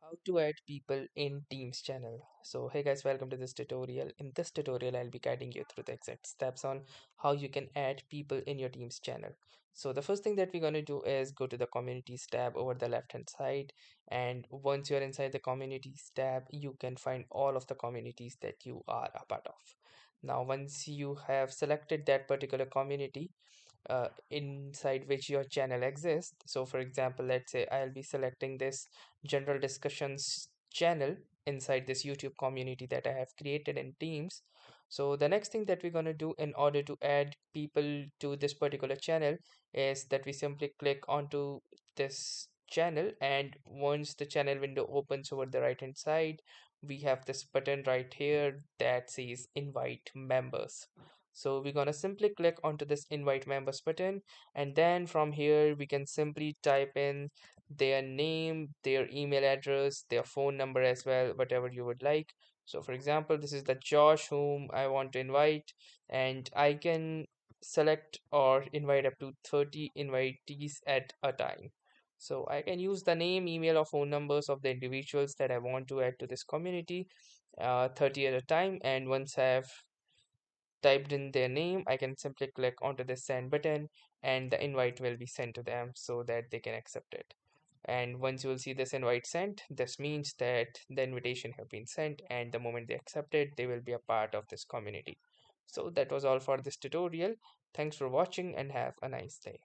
How to add people in Teams channel. So hey guys, welcome to this tutorial. In this tutorial, I'll be guiding you through the exact steps on how you can add people in your Teams channel. So the first thing that we're going to do is go to the communities tab over the left hand side, and once you're inside the communities tab, you can find all of the communities that you are a part of. Now once you have selected that particular community, inside which your channel exists. So for example, let's say I'll be selecting this general discussions channel inside this YouTube community that I have created in Teams. So the next thing that we're going to do in order to add people to this particular channel is that we simply click onto this channel, and once the channel window opens over the right hand side, we have this button right here that says invite members. So we're going to simply click onto this invite members button, and then from here we can simply type in their name, their email address, their phone number as well, whatever you would like. So for example, this is the Josh whom I want to invite, and I can select or invite up to 30 invitees at a time. So I can use the name, email, or phone numbers of the individuals that I want to add to this community, 30 at a time. And once I have typed in their name, I can simply click onto the send button, and the invite will be sent to them so that they can accept it. And once you will see this invite sent, this means that the invitation have been sent, and the moment they accept it, they will be a part of this community. So that was all for this tutorial. Thanks for watching and have a nice day.